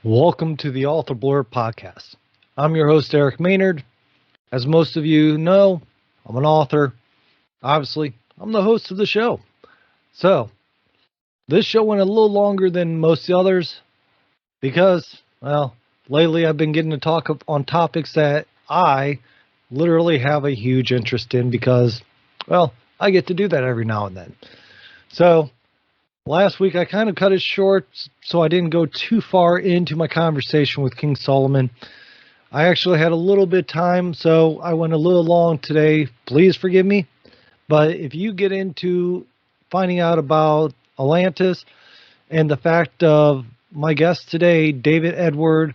Welcome to the Author Blurb podcast. I'm your host, Eric Maynard. As most of you know, I'm an author. Obviously, I'm the host of the show. So, this show went a little longer than most of the others because, well, lately I've been getting to talk on topics that I literally have a huge interest in because, well, I get to do that every now and then. So, last week I kind of cut it short so I didn't go too far into my conversation with King Solomon. I actually had a little bit of time, so I went a little long today. Please forgive me. But if you get into finding out about Atlantis and the fact of my guest today, David Edward,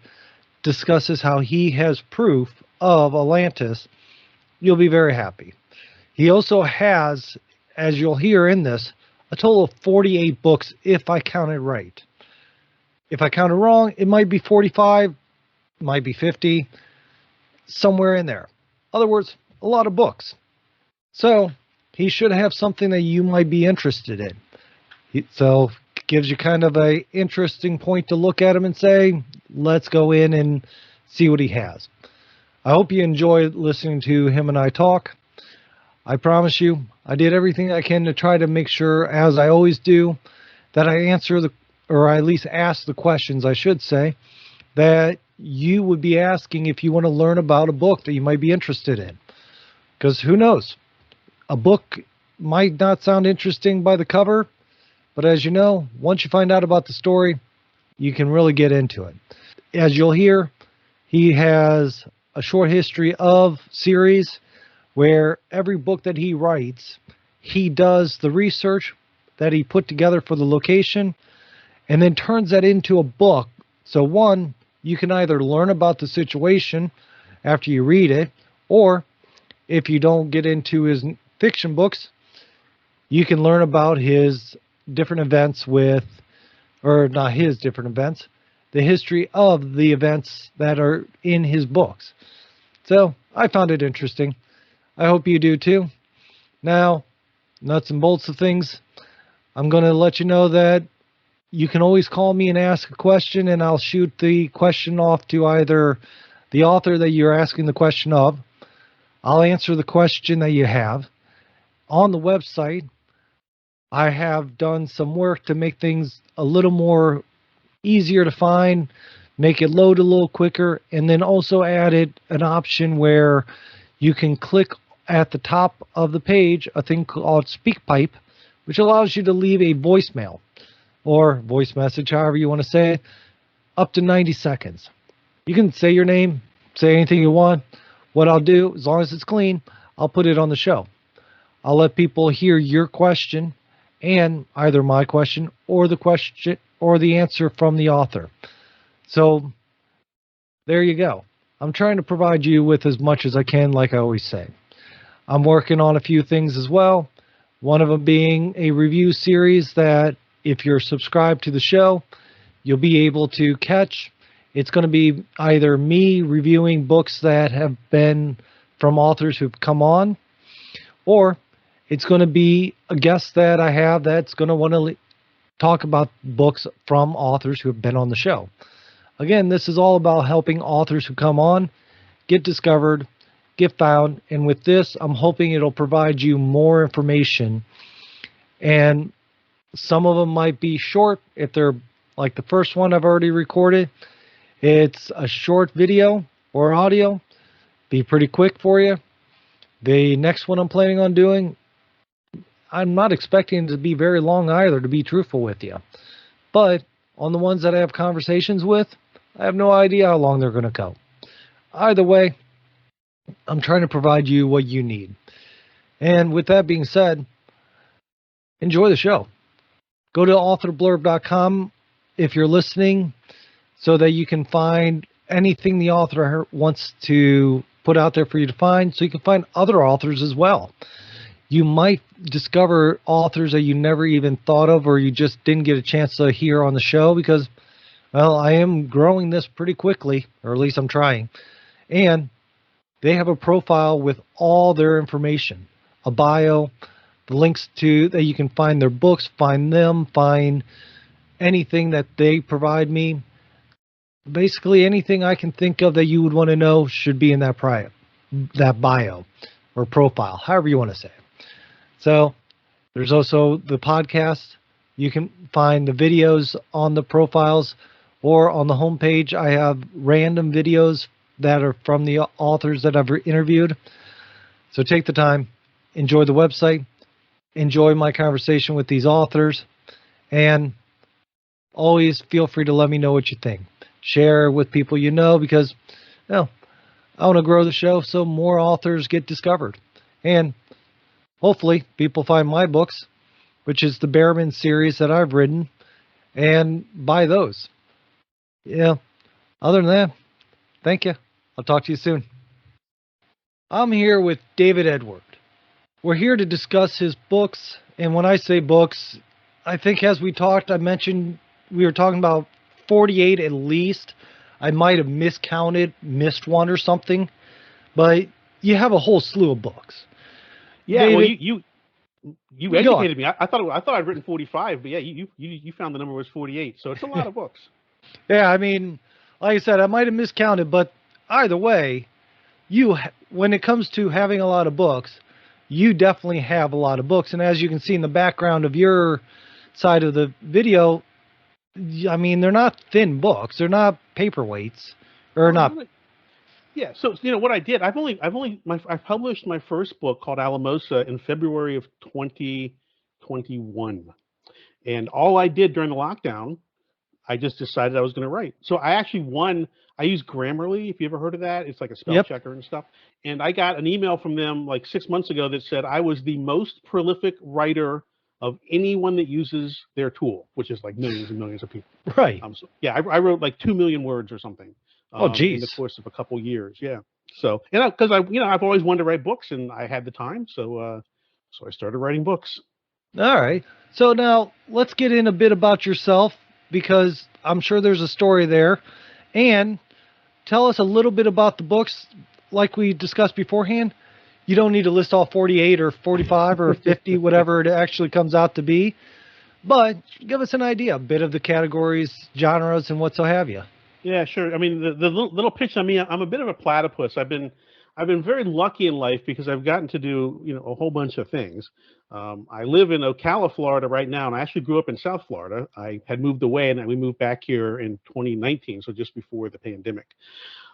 discusses how he has proof of Atlantis, you'll be very happy. He also has, as you'll hear in this, a total of 48 books if I count it right. If I count it wrong, it might be 45, might be 50, somewhere in there. In other words, a lot of books. So he should have something that you might be interested in. So it gives you kind of a interesting point to look at him and say, let's go in and see what he has. I hope you enjoy listening to him and I talk. I promise you, I did everything I can to try to make sure, as I always do, that I answer or at least ask the questions, I should say, that you would be asking if you want to learn about a book that you might be interested in. Because who knows? A book might not sound interesting by the cover, but as you know, once you find out about the story, you can really get into it. As you'll hear, he has a short history of series where every book that he writes, he does the research that he put together for the location and then turns that into a book. So one, you can either learn about the situation after you read it, or if you don't get into his fiction books, you can learn about his different events or not his different events, the history of the events that are in his books. So I found it interesting. I hope you do too. Now, nuts and bolts of things, I'm going to let you know that you can always call me and ask a question, and I'll shoot the question off to either the author that you're asking the question of. I'll answer the question that you have. On the website, I have done some work to make things a little more easier to find, make it load a little quicker, and then also added an option where you can click at the top of the page a thing called SpeakPipe, which allows you to leave a voicemail or voice message, however you want to say it, up to 90 seconds. You can say your name, say anything you want. What I'll do, as long as it's clean, I'll put it on the show. I'll let people hear your question and either my question or the answer from the author. So there you go. I'm trying to provide you with as much as I can, like I always say. I'm working on a few things as well. One of them being a review series that if you're subscribed to the show, you'll be able to catch. It's going to be either me reviewing books that have been from authors who've come on, or it's going to be a guest that I have that's going to want to talk about books from authors who have been on the show. Again, this is all about helping authors who come on get discovered, get found, and with this, I'm hoping it'll provide you more information. And some of them might be short. If they're like the first one I've already recorded, it's a short video or audio, be pretty quick for you. The next one I'm planning on doing, I'm not expecting it to be very long either, to be truthful with you. But on the ones that I have conversations with, I have no idea how long they're going to go. Either way, I'm trying to provide you what you need. And with that being said, enjoy the show. Go to authorblurb.com if you're listening so that you can find anything the author wants to put out there for you to find, so you can find other authors as well. You might discover authors that you never even thought of or you just didn't get a chance to hear on the show because, well, I am growing this pretty quickly, or at least I'm trying. And they have a profile with all their information, a bio, the links to that you can find their books, find them, find anything that they provide me. basically anything I can think of that you would want to know should be in that bio or profile, however you want to say it. So there's also the podcast. You can find the videos on the profiles or on the homepage. I have random videos that are from the authors that I've interviewed. So take the time, enjoy the website, enjoy my conversation with these authors, and always feel free to let me know what you think. Share with people you know, because I want to grow the show so more authors get discovered. And hopefully people find my books, which is the Behrman series that I've written, and buy those. Yeah. Other than that, thank you. I'll talk to you soon. I'm here with David Edward. We're here to discuss his books. And when I say books, I think as we talked, I mentioned we were talking about 48 at least. I might have missed one or something, but you have a whole slew of books. Yeah, David, well, you educated me. I thought I'd written 45, but yeah, you found the number was 48, so it's a lot of books. Yeah, I mean, like I said, I might have miscounted, but either way, when it comes to having a lot of books, you definitely have a lot of books. And as you can see in the background of your side of the video, I mean, they're not thin books. They're not paperweights, or not. Yeah. So what I did, I published my first book called Alamosa in February of 2021, and all I did during the lockdown, I just decided I was going to write. So I actually won. I use Grammarly, if you ever heard of that. It's like a spell checker and stuff. And I got an email from them like 6 months ago that said I was the most prolific writer of anyone that uses their tool, which is like millions and millions of people. Right. So, yeah, I wrote like 2 million words or something. In the course of a couple years. Yeah. So, because I've always wanted to write books and I had the time. So I started writing books. All right. So now let's get in a bit about yourself, because I'm sure there's a story there. And tell us a little bit about the books. Like we discussed beforehand, you don't need to list all 48 or 45 or 50, whatever it actually comes out to be. But give us an idea, a bit of the categories, genres, and what so have you. Yeah, sure. I mean, the little pitch on me, I'm a bit of a platypus. I've been very lucky in life because I've gotten to do a whole bunch of things. I live in Ocala, Florida right now, and I actually grew up in South Florida. I had moved away, and we moved back here in 2019, so just before the pandemic.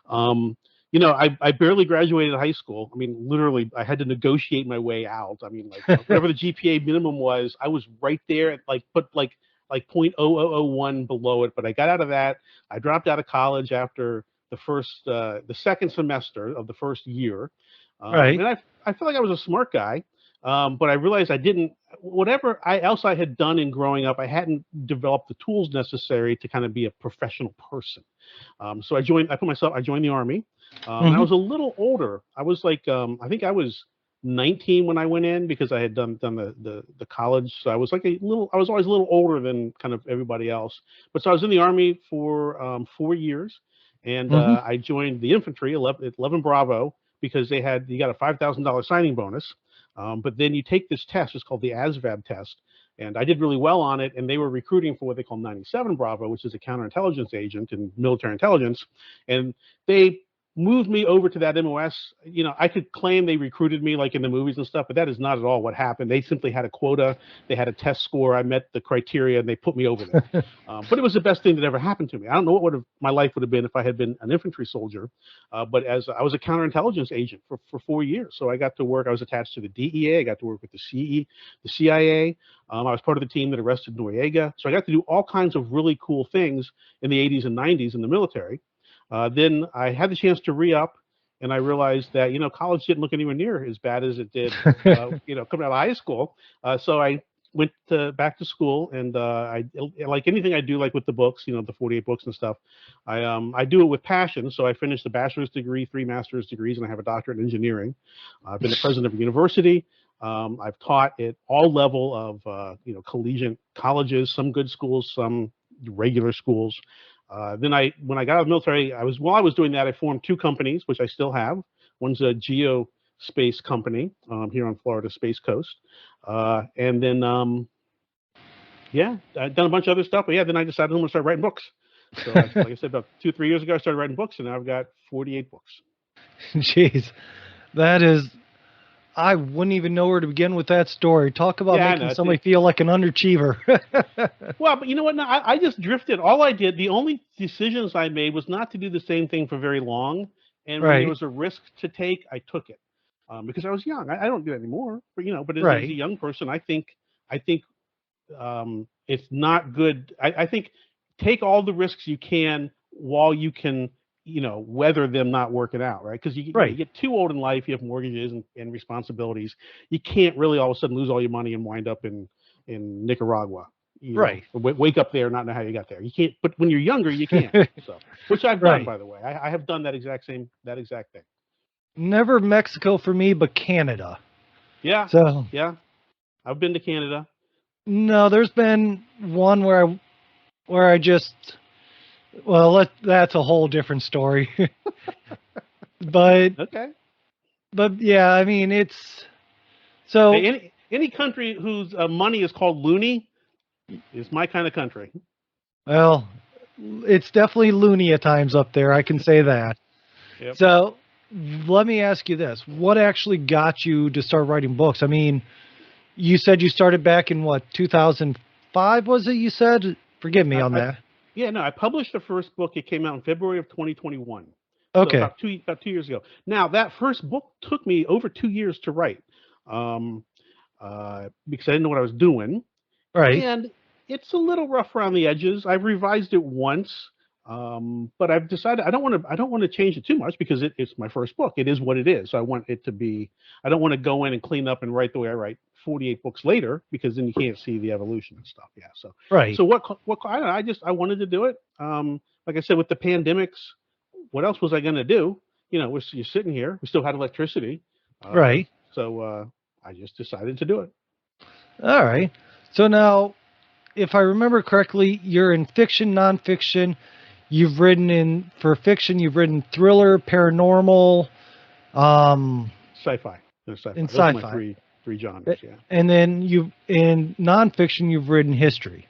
I barely graduated high school. I mean, literally, I had to negotiate my way out. I mean, like whatever the GPA minimum was, I was right there at like 0.0001 below it. But I got out of that. I dropped out of college after the second semester of the first year. Right. And I feel like I was a smart guy. But I realized I didn't, whatever else I had done in growing up, I hadn't developed the tools necessary to kind of be a professional person. So I joined the Army. And I was a little older. I was like, I think I was 19 when I went in because I had done the college. So I was I was always a little older than kind of everybody else. But so I was in the Army for 4 years, and I joined the infantry, 11 Bravo, because you got a $5,000 signing bonus. But then you take this test. It's called the ASVAB test. And I did really well on it, and they were recruiting for what they call 97 Bravo, which is a counterintelligence agent in military intelligence. And they moved me over to that MOS. I could claim they recruited me like in the movies and stuff, but that is not at all what happened. They simply had a quota. They had a test score. I met the criteria, and they put me over there. But it was the best thing that ever happened to me. I don't know what my life would have been if I had been an infantry soldier. But as I was a counterintelligence agent for 4 years, so I got to work. I was attached to the DEA. I got to work with the CIA. I was part of the team that arrested Noriega. So I got to do all kinds of really cool things in the 80s and 90s in the military. Then I had the chance to re-up, and I realized that college didn't look anywhere near as bad as it did coming out of high school. So I went back to school, and I, like anything I do, like with the books, the 48 books and stuff, I do it with passion. So I finished a bachelor's degree, 3 master's degrees, and I have a doctorate in engineering. I've been the president of a university. I've taught at all level of collegiate colleges, some good schools, some regular schools. Then when I got out of the military, while I was doing that, I formed 2 companies, which I still have. One's a geospace company here on Florida Space Coast. And then, I've done a bunch of other stuff. But yeah, then I decided I'm going to start writing books. So, like I said, about 2, 3 years ago, I started writing books, and now I've got 48 books. Jeez, that is. I wouldn't even know where to begin with that story. Talk about Yeah, I making know. somebody feel like an underachiever. Well, but you know what? No, I just drifted. All I did, the only decisions I made was not to do the same thing for very long. And when there Right, was a risk to take, I took it because I was young. I don't do it anymore. But but as a right, young person, I think it's not good. I think take all the risks you can while you can, weather them not working out, right? Because you right, get too old in life, you have mortgages and responsibilities. You can't really all of a sudden lose all your money and wind up in Nicaragua. right, Wake up there, not know how you got there. You can't. But when you're younger, you can. So, which I've done, right. by the way. I have done that exact thing. Never Mexico for me, but Canada. Yeah, So yeah. I've been to Canada. no, there's been one where I just that's a whole different story. but Okay. but yeah, I mean it's Hey, so any country whose money is called loony is my kind of country. well, it's definitely loony at times up there. I can say that. Yep. So let me ask you this: what actually got you to start writing books? I mean, you said you started back in what 2005 was it? You said, forgive me on I that. Yeah, no, I published the first book. It came out in February of 2021. So Okay, about 2 years ago. Now that first book took me over 2 years to write, um, because I didn't know what I was doing, right, and it's a little rough around the edges. I've revised it once, but I've decided I don't want to change it too much because it's my first book. It is what it is. So I want it to be. I don't want to go in and clean up and write the way I write 48 books later because then you can't see the evolution and stuff. Yeah. So right. so what I don't know. I wanted to do it. Like I said, with the pandemics, what else was I going to do? You're sitting here. We still had electricity, Right. so I just decided to do it. All right. So now, if I remember correctly, you're in fiction, nonfiction. You've written in for fiction. You've written thriller, paranormal, um, Sci-fi. No, sci-fi. and Those are my sci-fi. three genres. Yeah. And then you in nonfiction, you've written history.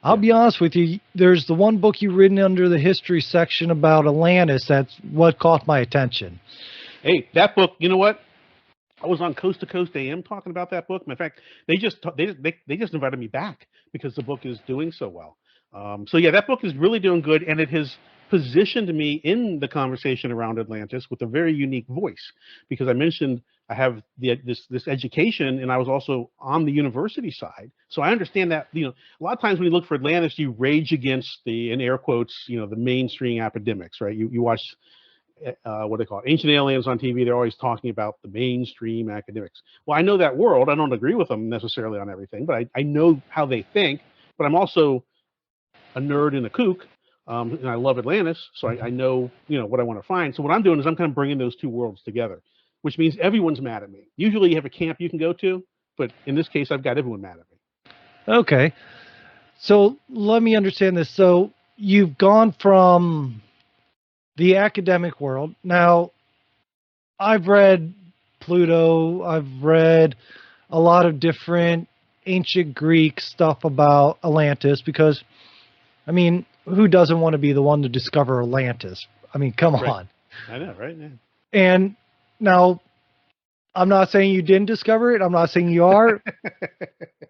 I'll Yeah. be honest with you. There's the one book you've written under the history section about Atlantis. That's what caught my attention. Hey, that book. You know what? I was on Coast to Coast AM talking about that book. In fact, they just invited me back because the book is doing so well. So yeah, that book is really doing good, and it has positioned me in the conversation around Atlantis with a very unique voice. Because I mentioned I have this education, and I was also on the university side, so I understand that. A lot of times when you look for Atlantis, you rage against the, in air quotes, the mainstream academics, right? You watch what they call it, ancient aliens on TV. They're always talking about the mainstream academics. Well, I know that world. I don't agree with them necessarily on everything, but I know how they think. But I'm also a nerd and a kook, and I love Atlantis, so I know what I want to find. So what I'm doing is I'm kind of bringing those two worlds together, which means everyone's mad at me. Usually you have a camp you can go to, but in this case, I've got everyone mad at me. Okay. So let me understand this. So you've gone from the academic world. Now, I've read Pluto, I've read a lot of different ancient Greek stuff about Atlantis because, I mean, who doesn't want to be the one to discover Atlantis? I mean, come Right. on. I know, right? Yeah. And now, I'm not saying you didn't discover it, I'm not saying you are.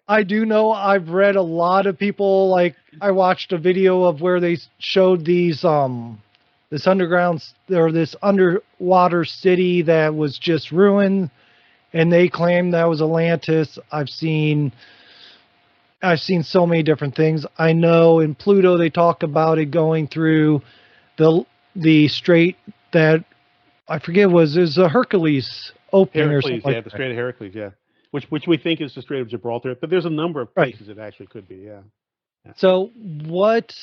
I do know I've read a lot of people, like, I watched a video of where they showed this underground or this underwater city that was just ruined, and they claim that was Atlantis. I've seen so many different things. I know in Pluto they talk about it going through the strait that I forget is a Hercules opening or something Heracles, like yeah, the that. Strait of Heracles, yeah, which we think is the Strait of Gibraltar, but there's a number of Right. places it actually could be, yeah. Yeah. So what?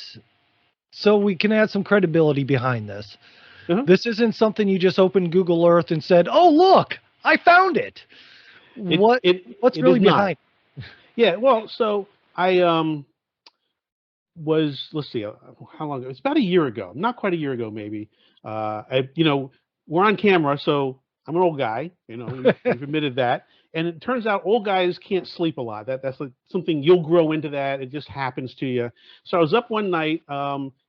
So we can add some credibility behind this. Uh-huh. This isn't something you just opened Google Earth and said, "Oh, look, I found it." It What it what's it is really not. behind? Yeah, well, so I was, let's see, how long ago? It's about a year ago, not quite a year ago, maybe. We're on camera, so I'm an old guy. We've admitted that, and it turns out old guys can't sleep a lot. That's like something you'll grow into. That it just happens to you. So I was up one night,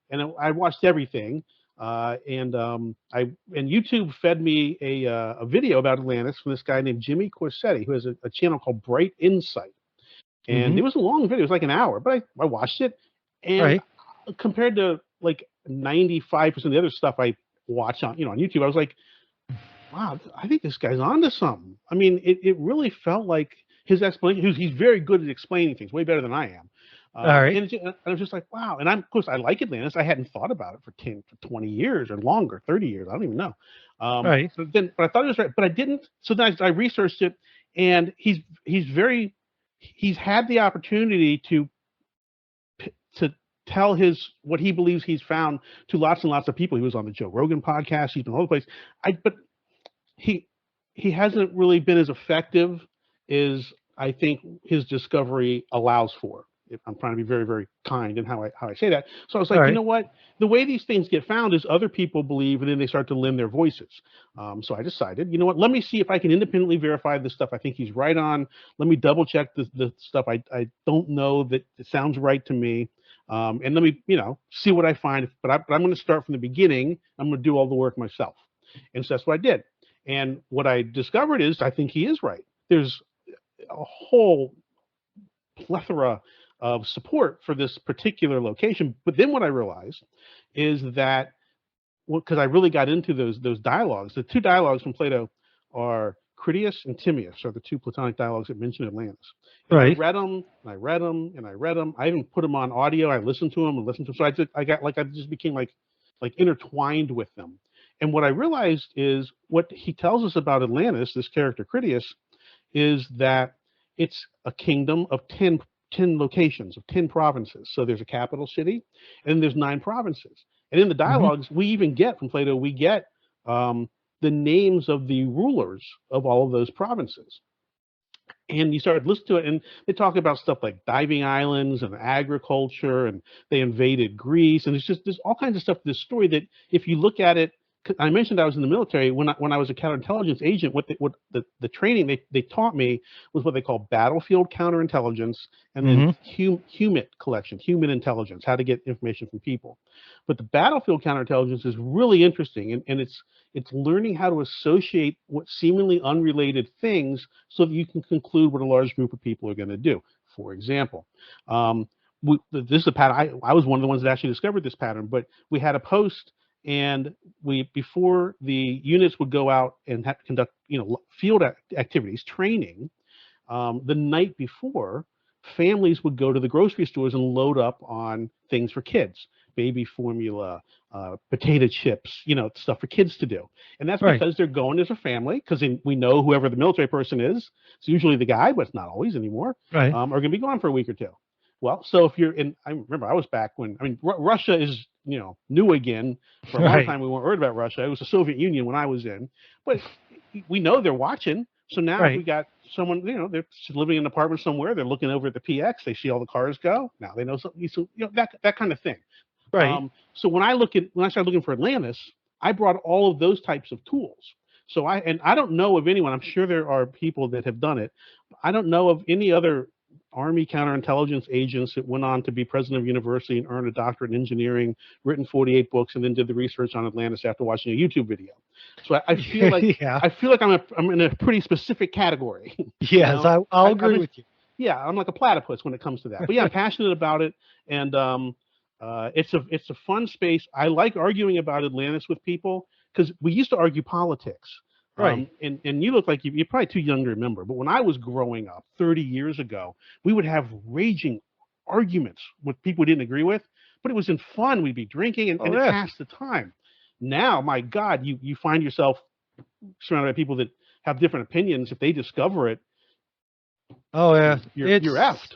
and I watched everything. And YouTube fed me a video about Atlantis from this guy named Jimmy Corsetti, who has a channel called Bright Insight. And it was a long video; it was like an hour, but I watched it, and compared to like 95% of the other stuff I watch on on YouTube, I was like, wow, I think this guy's onto something. I mean, it really felt like his explanation. He's very good at explaining things, way better than I am. And I was just like, wow. And of course, I like Atlantis. I hadn't thought about it for 20 years or longer, 30 years. I don't even know. But I thought it was right, but I didn't. So then I researched it, and he's had the opportunity to tell what he believes he's found to lots and lots of people. He was on the Joe Rogan podcast. He's been all over the place. But he hasn't really been as effective as I think his discovery allows for. If I'm trying to be very, very kind in how I say that. So I was like, you know what? The way these things get found is other people believe, and then they start to lend their voices. So I decided, you know what? Let me see if I can independently verify the stuff I think he's right on. Let me double check the stuff I don't know that it sounds right to me. And let me, see what I find. But I'm going to start from the beginning. I'm going to do all the work myself. And so that's what I did. And what I discovered is I think he is right. There's a whole plethora of support for this particular location. But then what I realized is that, because I really got into those dialogues, the two dialogues from Plato are Critias and Timaeus, are the two Platonic dialogues that mention Atlantis. And I read them, and I read them, and I read them. I even put them on audio. I listened to them and listened to them. So I just became like intertwined with them. And what I realized is what he tells us about Atlantis, this character Critias, is that it's a kingdom of 10 locations, of 10 provinces. So there's a capital city, and there's 9 provinces. And in the dialogues, we even get from Plato, we get the names of the rulers of all of those provinces. And you start listening to it, and they talk about stuff like diving islands and agriculture, and they invaded Greece, and there's all kinds of stuff in this story that if you look at it, I mentioned I was in the military. When I was a counterintelligence agent, what the training they taught me was what they call battlefield counterintelligence, and then human collection, human intelligence, how to get information from people. But the battlefield counterintelligence is really interesting, and it's learning how to associate what seemingly unrelated things so that you can conclude what a large group of people are going to do. For example, this is a pattern. I was one of the ones that actually discovered this pattern, but we had a post. And before the units would go out and have to conduct, field activities, training, the night before, families would go to the grocery stores and load up on things for kids, baby formula, potato chips, stuff for kids to do. And that's because they're going as a family, because we know whoever the military person is, it's usually the guy, but it's not always anymore, are going to be gone for a week or two. Well, so if you're in, I remember I was back when, Russia is, new again. For a long time, we weren't worried about Russia. It was the Soviet Union when I was in. But we know they're watching. So now we got someone, they're living in an apartment somewhere. They're looking over at the PX. They see all the cars go. Now they know something. So, that kind of thing. So when I started looking for Atlantis, I brought all of those types of tools. So I don't know of anyone. I'm sure there are people that have done it. I don't know of any other Army counterintelligence agents that went on to be president of university and earned a doctorate in engineering, written 48 books, and then did the research on Atlantis after watching a YouTube video. So I feel like I feel like I'm in a pretty specific category. Yes, I'll agree with you. Yeah, I'm like a platypus when it comes to that. But yeah, I'm passionate about it, and it's a fun space. I like arguing about Atlantis with people because we used to argue politics. And you look like you're probably too young to remember, but when I was growing up 30 years ago, we would have raging arguments with people we didn't agree with, but it was in fun. We'd be drinking and it passed the time. Now, my God, you find yourself surrounded by people that have different opinions. If they discover it, you're effed.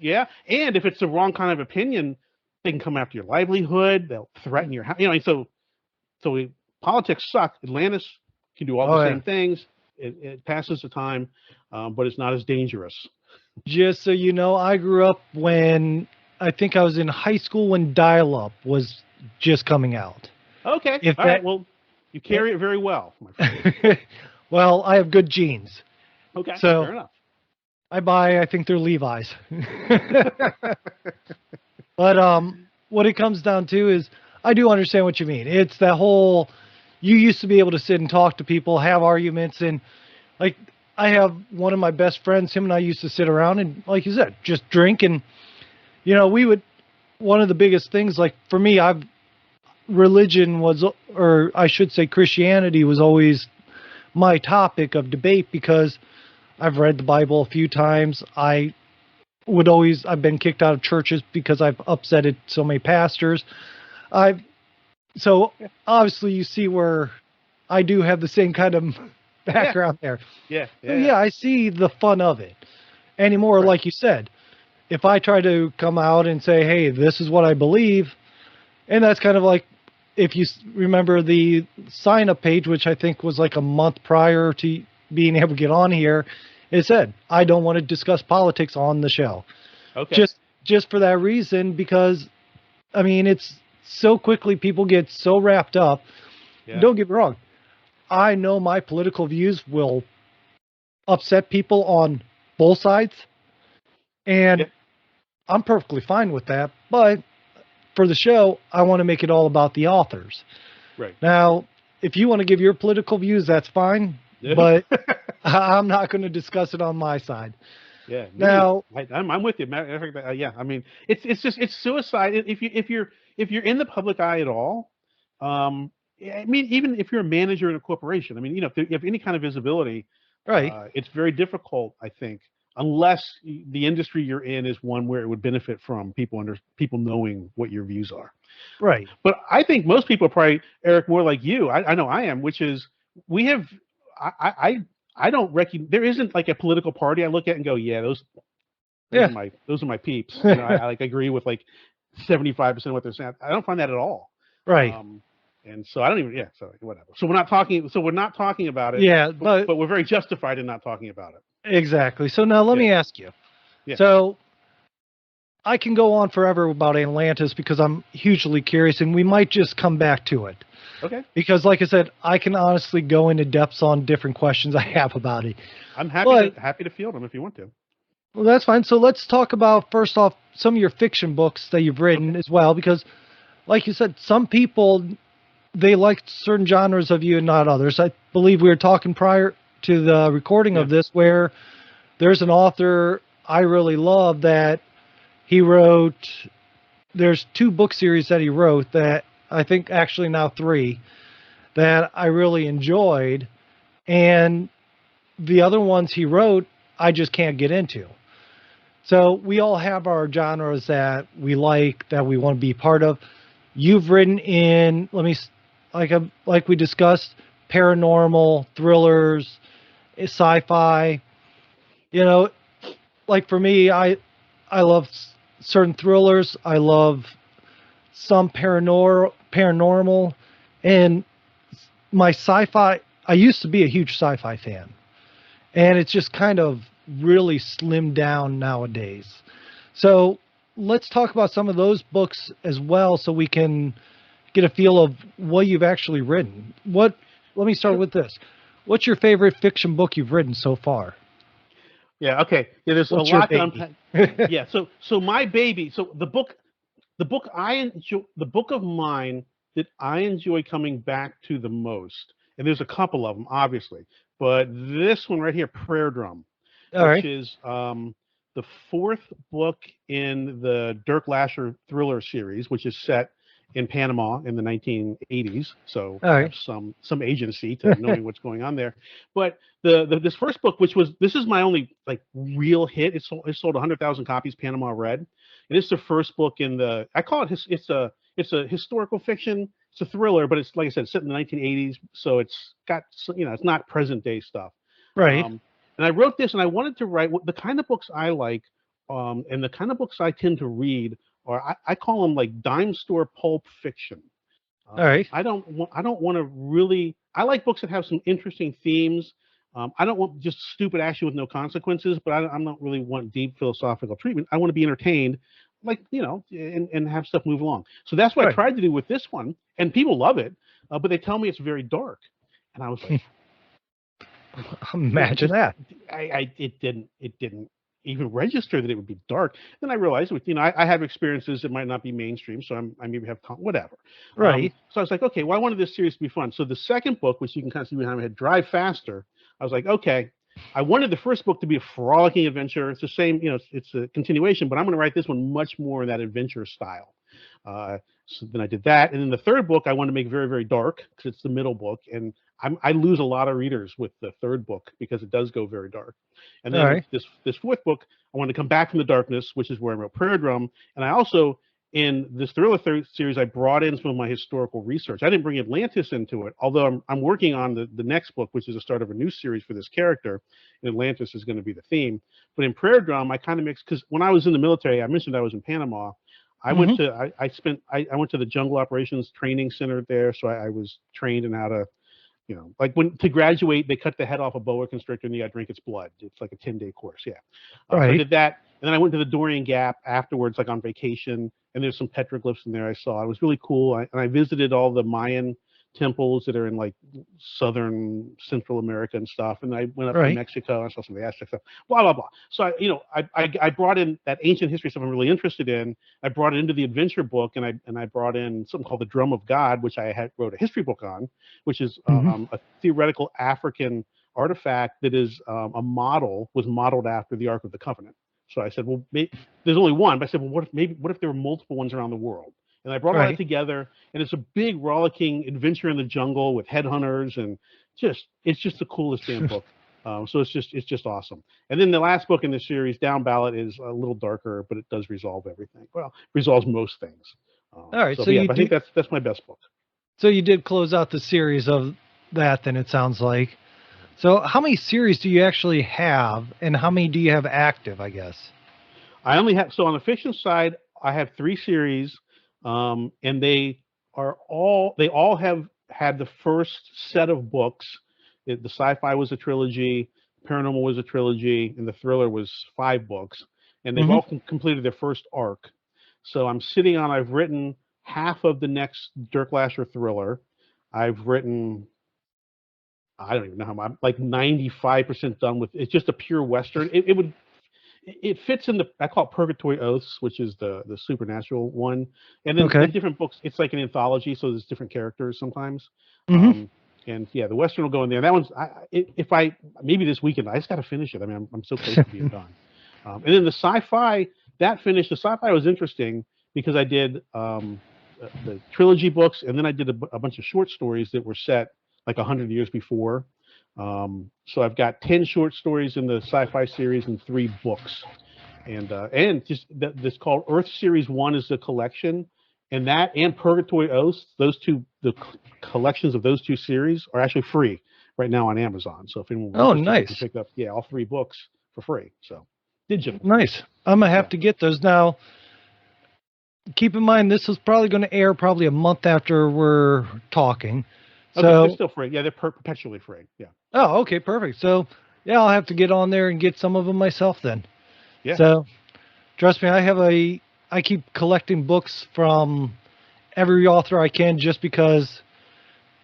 Yeah, and if it's the wrong kind of opinion, they can come after your livelihood. They'll threaten your house. Politics suck. Atlantis can do all the same things. It passes the time, but it's not as dangerous. Just so you know, I grew up when I think I was in high school when dial-up was just coming out. Okay. All right. Well, you carry it very well, my friend. Well, I have good genes. Okay. So fair enough. I think they're Levi's. But what it comes down to is I do understand what you mean. It's that whole you used to be able to sit and talk to people, have arguments, and like I have one of my best friends. Him and I used to sit around and, like you said, just drink and we would. One of the biggest things, like for me, religion was, or I should say, Christianity was always my topic of debate because I've read the Bible a few times. I've been kicked out of churches because I've upsetted so many pastors. I've so obviously you see where I do have the same kind of background there. Yeah. I see the fun of it anymore. Right. Like you said, if I try to come out and say, "Hey, this is what I believe," and that's kind of like if you remember the sign-up page, which I think was like a month prior to being able to get on here, it said, "I don't want to discuss politics on the show." Okay. Just for that reason, because I mean, it's so quickly people get so wrapped up. Yeah. Don't get me wrong. I know my political views will upset people on both sides, and I'm perfectly fine with that. But for the show, I want to make it all about the authors. Right. Now, if you want to give your political views, that's fine. But I'm not going to discuss it on my side. Yeah. Now, I'm with you. Yeah. I mean, it's suicide. If you're in the public eye at all, I mean, even if you're a manager in a corporation, I mean, if you have any kind of visibility, right. It's very difficult, I think, unless the industry you're in is one where it would benefit from people knowing what your views are. Right. But I think most people are probably, Eric, more like you. I know I am, which is we have. I don't recognize, there isn't like a political party I look at and go, yeah, those are my peeps. I like agree with like 75% of what they're saying. I don't find that at all. Right. And so I don't even. Yeah. So whatever. So we're not talking about it. Yeah, but we're very justified in not talking about it. Exactly. So now let me ask you. Yeah. So I can go on forever about Atlantis because I'm hugely curious, and we might just come back to it. Okay. Because, like I said, I can honestly go into depths on different questions I have about it. I'm happy to field them if you want to. Well, that's fine. So let's talk about, first off, some of your fiction books that you've written as well, because, like you said, some people, they like certain genres of you and not others. I believe we were talking prior to the recording of this where there's an author I really love that he wrote. There's 2 book series that he wrote that I think actually now 3 that I really enjoyed. And the other ones he wrote, I just can't get into. So we all have our genres that we like, that we want to be part of. You've written in, like we discussed, paranormal, thrillers, sci-fi. Like for me, I love certain thrillers. I love some paranormal, and my sci-fi. I used to be a huge sci-fi fan, and it's just kind of really slimmed down nowadays. So let's talk about some of those books as well, so we can get a feel of what you've actually written. Let me start with this. What's your favorite fiction book you've written so far? Yeah. Okay. Yeah. There's a lot to unpack. Yeah. So my baby. So the book I enjoy, the book of mine that I enjoy coming back to the most, and there's a couple of them, obviously, but this one right here, Prayer Drum, which is the 4th book in the Dirk Lasher thriller series, which is set in Panama in the 1980s. So I have some agency to knowing what's going on there. But this first book, this is my only like real hit. It sold 100,000 copies, Panama Red. And it's the first book in I call it it's a historical fiction. It's a thriller, but it's, like I said, set in the 1980s. So it's got, it's not present day stuff. Right. And I wrote this, and I wanted to write the kind of books I like, and the kind of books I tend to read, or I call them like dime store pulp fiction. All right. I don't want to really. I like books that have some interesting themes. I don't want just stupid action with no consequences, but I'm not really want deep philosophical treatment. I want to be entertained, like and have stuff move along. So that's what I tried to do with this one, and people love it, but they tell me it's very dark, and I was like, imagine that. It didn't even register that it would be dark. Then I realized, I have experiences that might not be mainstream, so I maybe have whatever. Right. So I was like, okay, well, I wanted this series to be fun. So the second book, which you can kind of see behind my head, Drive Faster, I was like, okay, I wanted the first book to be a frolicking adventure. It's the same, it's a continuation, but I'm going to write this one much more in that adventure style. So then I did that, and then the third book I wanted to make very, very dark because it's the middle book, and I lose a lot of readers with the third book because it does go very dark. And All then right. this fourth book, I wanted to come back from the darkness, which is where I wrote Prayer Drum, and I also in this thriller series I brought in some of my historical research. I didn't bring Atlantis into it, although I'm working on the next book, which is the start of a new series for this character. And Atlantis is going to be the theme. But in Prayer Drum, I kind of mixed, because when I was in the military, I mentioned I was in Panama. I went to I went to the Jungle Operations Training Center there, so I was trained in how to, like when to graduate, they cut the head off a boa constrictor and you got to drink its blood. It's like a 10-day course, yeah. So I Right. did that, and then I went to the Dorian Gap afterwards, like on vacation, and there's some petroglyphs in there I saw. It was really cool. And I visited all the Mayan temples that are in like southern Central America and stuff. And I went up to Right. Mexico and I saw some of the Aztec stuff. Blah blah blah. So I brought in that ancient history stuff I'm really interested in. I brought it into the adventure book, and I brought in something called the Drum of God, which I wrote a history book on, which is a theoretical African artifact that is was modeled after the Ark of the Covenant. So I said, well, there's only one, but I said, well, what if there were multiple ones around the world? And I brought all that together, and it's a big rollicking adventure in the jungle with headhunters, and it's just the coolest damn book. So it's just awesome. And then the last book in the series, Down Ballot, is a little darker, but it does resolve everything. Well, resolves most things. All right. So I think that's my best book. So you did close out the series of that, then it sounds like. So how many series do you actually have, and how many do you have active, I guess? I only have, so on the fiction side, I have 3 series, and they all have had the first set of books. The sci-fi was a trilogy, paranormal was a trilogy, and the thriller was 5 books, and they've all completed their first arc. So I've written half of the next Dirk Lasher thriller. I've written, I don't even know how much, like 95% done with. It's just a pure Western. It fits in I call it Purgatory Oaths, which is the supernatural one. And then the different books, it's like an anthology, so there's different characters sometimes. And yeah, the Western will go in there. That one's, maybe this weekend, I just got to finish it. I mean, I'm so close to being done. And then the sci-fi, that finished. The sci-fi was interesting because I did the trilogy books, and then I did a bunch of short stories that were set like 100 years before. So I've got 10 short stories in the sci-fi series and 3 books, and just this called Earth Series 1 is the collection, and that and Purgatory Oaths, the collections of those 2 series are actually free right now on Amazon. So if anyone wants to pick up, all 3 books for free. So digital. Nice. I'm gonna have to get those now. Keep in mind, this is probably going to air probably a month after we're talking. Okay, so they're still free. Yeah, they're perpetually free. Yeah. Oh, okay, perfect. So yeah, I'll have to get on there and get some of them myself then. Yeah. So trust me, I keep collecting books from every author I can just because,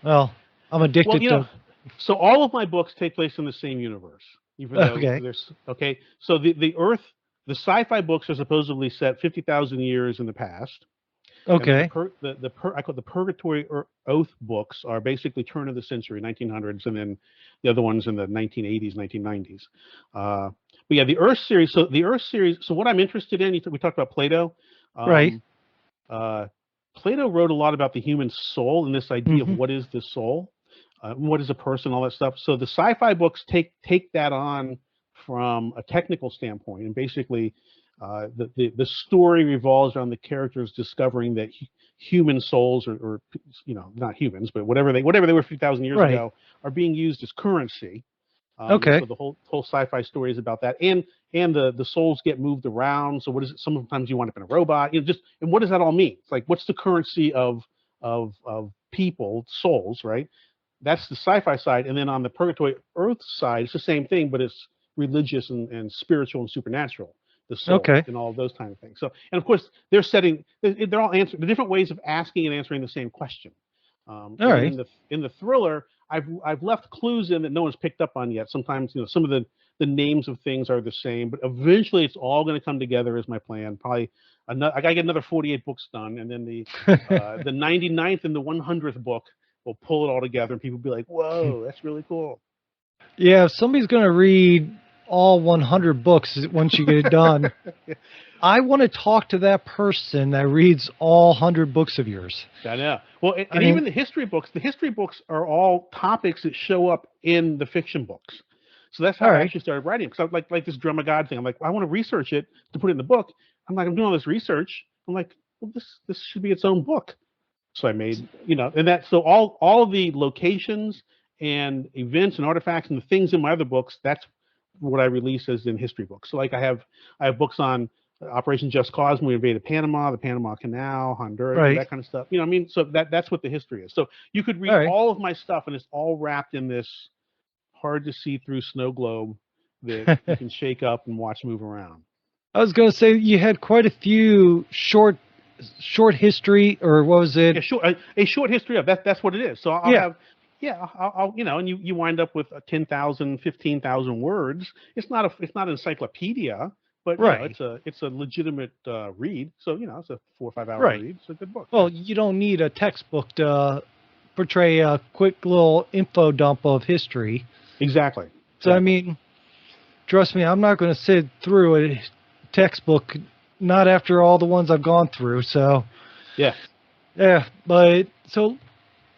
well, I'm addicted to. So all of my books take place in the same universe, even though there's So the sci-fi books are supposedly set 50,000 years in the past. Okay. I call it the Purgatory Oath books are basically turn of the century, 1900s, and then the other ones in the 1980s, 1990s. But yeah, the Earth series. So the Earth series. So what I'm interested in, we talked about Plato. Right. Plato wrote a lot about the human soul and this idea of what is the soul, what is a person, all that stuff. So the sci-fi books take that on from a technical standpoint, and basically the story revolves around the characters discovering that human souls, or not humans, but whatever they were 50,000 years ago, are being used as currency. So the whole sci-fi story is about that, and the souls get moved around. So what is it? Sometimes you wind up in a robot. And what does that all mean? It's like, what's the currency of people, souls, right? That's the sci-fi side, and then on the Purgatory Earth side, it's the same thing, but it's religious and spiritual and supernatural. The soul and all of those kind of things. So, and of course, they're all answering the different ways of asking and answering the same question. In the thriller, I've left clues in that no one's picked up on yet. Sometimes some of the the names of things are the same, but eventually it's all going to come together as my plan. Probably another, I got to get another 48 books done, and then the 99th and the 100th book will pull it all together, and people will be like, "Whoa, that's really cool." Yeah, if somebody's going to read all 100 books once you get it done, I want to talk to that person that reads all 100 books of yours. I know. Well, I and mean, even the history books are all topics that show up in the fiction books. So that's how all I right. actually started writing. Because like this Drum of God thing. I'm like, I want to research it to put it in the book. I'm doing all this research. I'm like, well, this should be its own book. So I made, and that, so all the locations and events and artifacts and the things in my other books, that's what I release as in history books. So like I have books on Operation Just Cause when we invaded Panama, the Panama Canal, Honduras, Right. that kind of stuff. So that's what the history is. So you could read All right. all of my stuff, and it's all wrapped in this hard to see through snow globe that you can shake up and watch move around. I was going to say you had quite a few short history, or what was it? A short history of that. That's what it is. So I'll Yeah. have, I'll and you wind up with 10,000, 15,000 words. It's not an encyclopedia, but Right. it's a legitimate read. So it's a 4 or 5 hour Right. read. It's a good book. Well, you don't need a textbook to portray a quick little info dump of history. Exactly. So, I mean, trust me, I'm not going to sit through a textbook, not after all the ones I've gone through. So, yeah. But so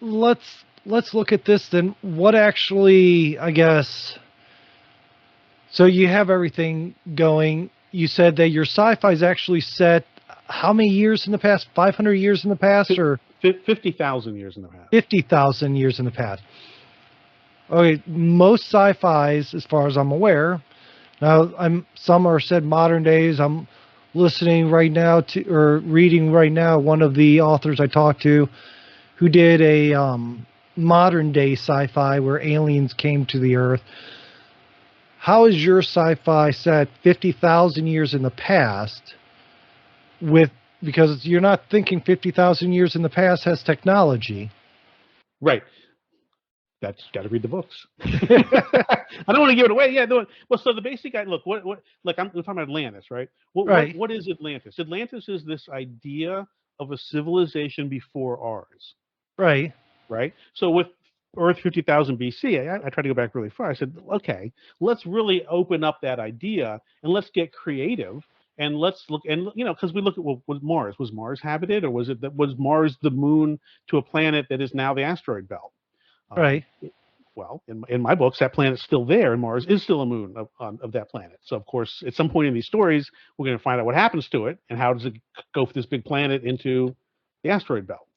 let's look at this then. What actually, I guess. So you have everything going. You said that your sci-fi is actually set how many years in the past? 500 years in the past, or 50,000 years in the past? 50,000 years in the past. Okay, most sci-fis, as far as I'm aware, now some are said modern days. I'm listening right now to, or reading right now, one of the authors I talked to, who did a modern day sci-fi where aliens came to the Earth. How is your sci-fi set 50,000 years in the past? Because you're not thinking 50,000 years in the past has technology. Right. That's got to read the books. I don't want to give it away. Yeah. No, well, so the basic look, what like I'm talking about Atlantis, right? Right. What is Atlantis? Atlantis is this idea of a civilization before ours. Right. Right. So with Earth 50,000 BC, I tried to go back really far. I said, okay, let's really open up that idea and let's get creative. And let's look, and because we look at was Mars. Was Mars habited, or was Mars the moon to a planet that is now the asteroid belt? Right. Well, in my books, that planet's still there, and Mars is still a moon of that planet. So, of course, at some point in these stories, we're going to find out what happens to it and how does it go for this big planet into the asteroid belt.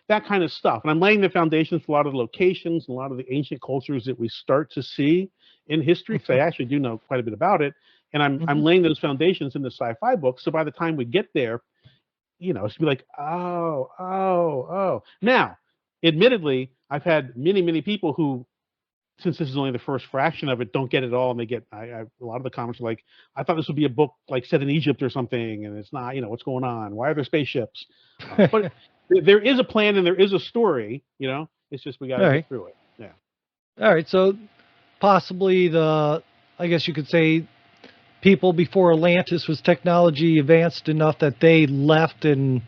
That kind of stuff. And I'm laying the foundations for a lot of the locations and a lot of the ancient cultures that we start to see in history, because I actually do know quite a bit about it. And I'm laying those foundations in the sci-fi books. So by the time we get there, it's be like, oh. Now, admittedly, I've had many people who, since this is only the first fraction of it, don't get it all, and they get a lot of the comments are like, I thought this would be a book like set in Egypt or something, and it's not. What's going on? Why are there spaceships? But there is a plan and there is a story. It's just we got to get through it. Yeah. All right. So possibly I guess you could say, people before Atlantis was technology advanced enough that they left and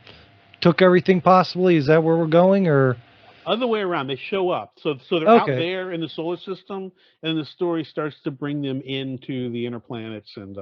took everything. Possibly, is that where we're going, or? Other way around, they show up. So they're out there in the solar system, and the story starts to bring them into the inner planets and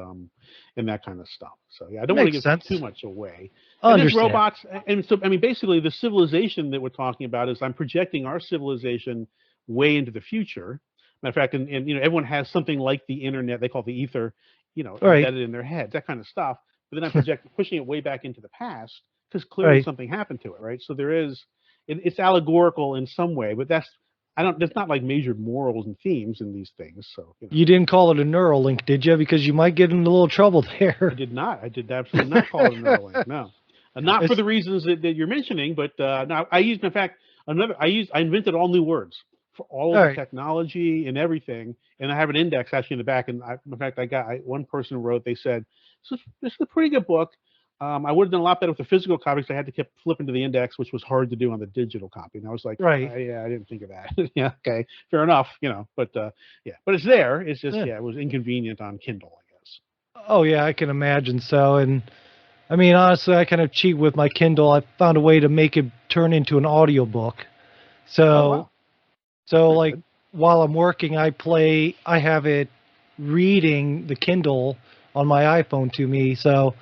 that kind of stuff. So yeah, I don't want to give too much away. And there's robots, and so I mean, basically, the civilization that we're talking about is I'm projecting our civilization way into the future. Matter of fact, and everyone has something like the internet. They call it the ether, embedded in their heads, that kind of stuff. But then I'm pushing it way back into the past because clearly something happened to it, right? So there is. It's allegorical in some way, but there's not like major morals and themes in these things. So you didn't call it a neural link, did you? Because you might get into a little trouble there. I did not. I did absolutely not call it a neural link. No, not for the reasons that you're mentioning. But no, I used, in fact, I invented all new words for all of the technology and everything, and I have an index actually in the back. And in fact, one person wrote. They said, "This is a pretty good book. I would have done a lot better with the physical copies. I had to keep flipping to the index, which was hard to do on the digital copy. And I was like, Right. yeah, I didn't think of that. Yeah, okay, fair enough, but yeah, but it's there. It's just, Yeah. yeah, it was inconvenient on Kindle, I guess. Oh yeah, I can imagine so. And I mean, honestly, I kind of cheat with my Kindle. I found a way to make it turn into an audiobook. Oh, So, wow. so Pretty like good. while I'm working, I have it reading the Kindle on my iPhone to me. So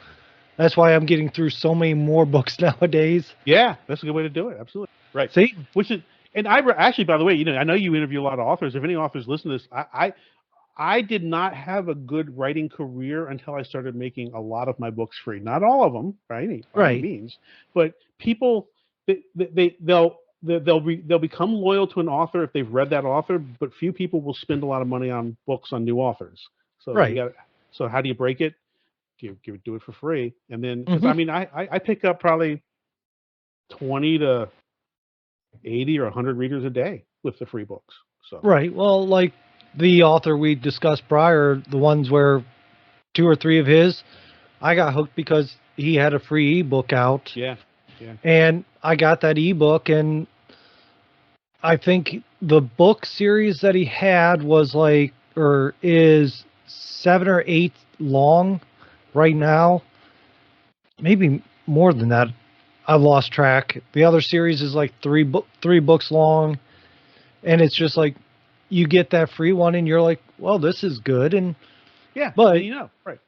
that's why I'm getting through so many more books nowadays. Yeah, that's a good way to do it. Absolutely. Right. See? Which is, and actually, by the way, I know you interview a lot of authors. If any authors listen to this, I did not have a good writing career until I started making a lot of my books free. Not all of them, by any Right. means, but people, they'll become loyal to an author if they've read that author. But few people will spend a lot of money on books on new authors. So you Right. got. So how do you break it? Do it for free, and then because Hmm. I mean I pick up probably 20 to 80 or 100 readers a day with the free books. So Right. Well, like the author we discussed prior, the ones where two or three of his, I got hooked because he had a free ebook out, yeah, yeah. and I got that ebook, and I think the book series that he had was like, or is 7 or 8 long right now, maybe more than that. I've lost track. The other series is like 3 books long, and it's just like you get that free one, and you're like, well, this is good, and Yeah, but then right.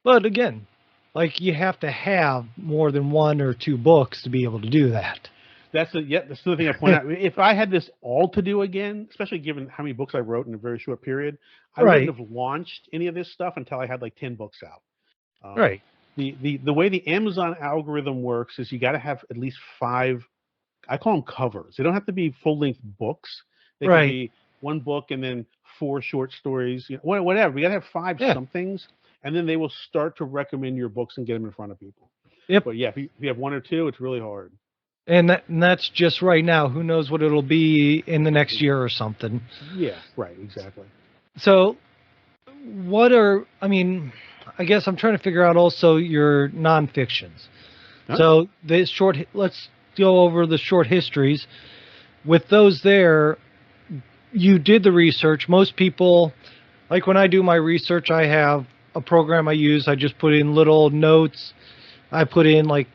but again, like you have to have more than 1 or 2 books to be able to do that. That's that's the thing I point out. If I had this all to do again, especially given how many books I wrote in a very short period, I wouldn't Right. have launched any of this stuff until I had like 10 books out. Right. The way the Amazon algorithm works is you got to have at least 5. I call them covers. They don't have to be full length books. They could Right. be one book and then 4 short stories. Whatever. We got to have 5 Yeah. somethings, and then they will start to recommend your books and get them in front of people. Yep. But yeah, if you have 1 or 2, it's really hard. And that's just right now. Who knows what it'll be in the next year or something. Yeah, right, exactly. So, I mean, I guess I'm trying to figure out also your nonfictions. Huh? So, let's go over the short histories. With those there, you did the research. Most people, like when I do my research, I have a program I use. I just put in little notes. I put in like,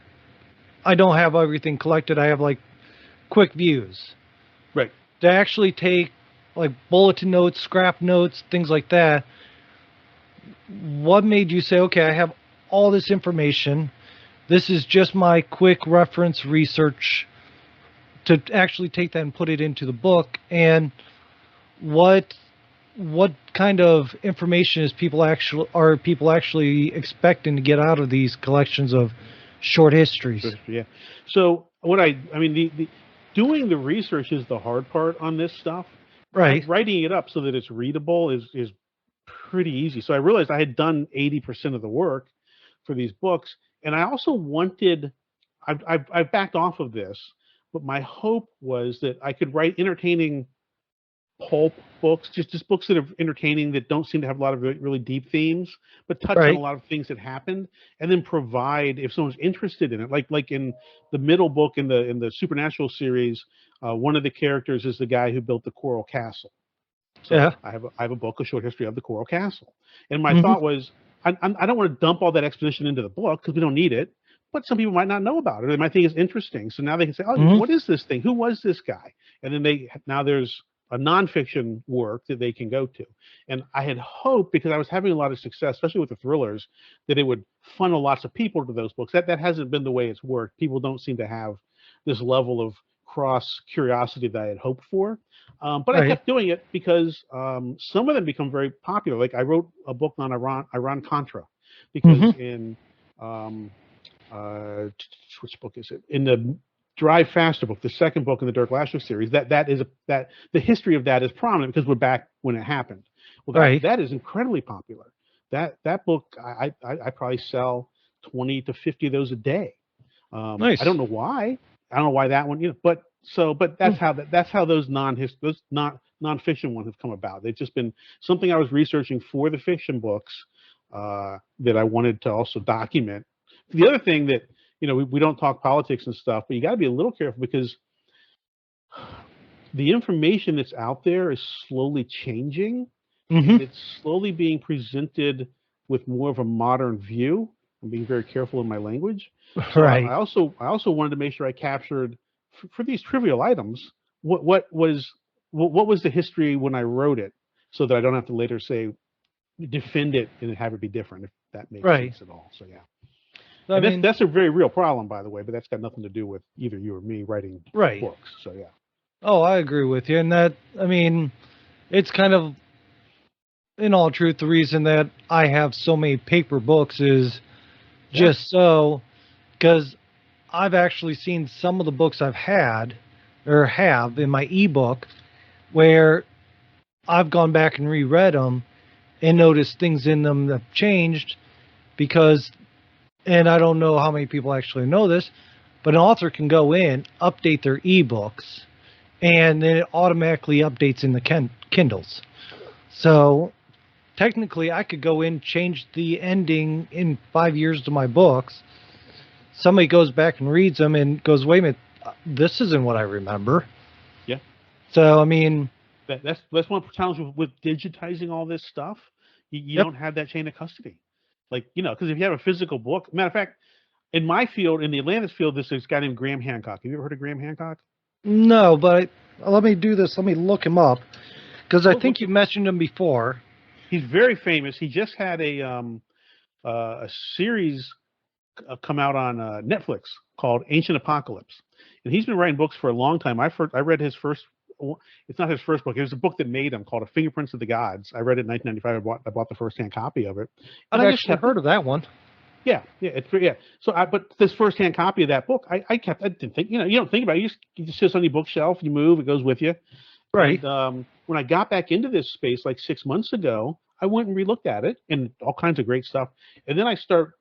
I don't have everything collected. I have like quick views Right. to actually take like bulletin notes, scrap notes, things like that. What made you say, okay, I have all this information. This is just my quick reference research to actually take that and put it into the book. And what kind of information are people actually expecting to get out of these collections of short histories? Yeah. So I mean, the doing the research is the hard part on this stuff. Right. Writing it up so that it's readable is pretty easy. So I realized I had done 80% of the work for these books, and I also wanted. I've backed off of this, but my hope was that I could write entertaining pulp books, just books that are entertaining that don't seem to have a lot of really deep themes, but touch on a Right. lot of things that happened, and then provide if someone's interested in it. Like in the middle book in the Supernatural series, one of the characters is the guy who built the Coral Castle. So Yeah. I have a book, a short history of the Coral Castle, and my Hmm. thought was I don't want to dump all that exposition into the book because we don't need it. But some people might not know about it, or they might think it's interesting. So now they can say, "Oh, Hmm. what is this thing? Who was this guy?" And then now there's a nonfiction work that they can go to. And I had hoped, because I was having a lot of success, especially with the thrillers, that it would funnel lots of people to those books. That hasn't been the way it's worked. People don't seem to have this level of cross curiosity that I had hoped for. But I Right. kept doing it because some of them become very popular. Like I wrote a book on Iran Contra, Hmm. because in um, which book is it? In the Drive Faster book, the second book in the Dirk Lasher series, that the history of that is prominent because we're back when it happened. Well, Right. that is incredibly popular. That book, I probably sell 20 to 50 of those a day. I don't Nice. know why. I don't know why that one, but Mm. that's how those nonfiction ones have come about. They've just been something I was researching for the fiction books that I wanted to also document, The other thing that, we don't talk politics and stuff, but you got to be a little careful because the information that's out there is slowly changing, and Hmm. it's slowly being presented with more of a modern view. I'm being very careful in my language. So Right. I also wanted to make sure I captured for these trivial items what was the history when I wrote it, so that I don't have to later say defend it and have it be different, if that makes Right. sense at all. So yeah, I and mean, that's a very real problem, by the way. But that's got nothing to do with either you or me writing right. books. So yeah, Oh, I agree with you. And that, I mean, it's kind of, in all truth, the reason that I have so many paper books is yeah. just so, because I've actually seen some of the books I've had or have in my ebook where I've gone back and reread them and noticed things in them that have changed because, and I don't know how many people actually know this, but an author can go in, update their ebooks, and then it automatically updates in the Kindles. So technically, I could go in, change the ending in 5 years to my books. Somebody goes back and reads them and goes, wait a minute, this isn't what I remember. Yeah. So, I mean, That's one challenge with digitizing all this stuff. You yep. don't have that chain of custody, like because if you have a physical book, matter of fact, in my field, in the Atlantis field, there's this guy named Graham Hancock. Have you ever heard of Graham Hancock? No, but let me do this. Let me look him up because I think Look, you mentioned him before. he's very famous. He just had a series come out on Netflix called Ancient Apocalypse, and he's been writing books for a long time. I read his first. It's not his first book. It was a book that made him called A Fingerprints of the Gods. I read it in 1995. I bought the first hand copy of it, I've and I just actually kept it. heard of that one. Yeah, yeah, yeah. So, but this first hand copy of that book, I kept. I didn't think. You don't think about it. You just sits on your bookshelf. You move, it goes with you. Right. And when I got back into this space like 6 months ago, I went and relooked at it and all kinds of great stuff. And then I start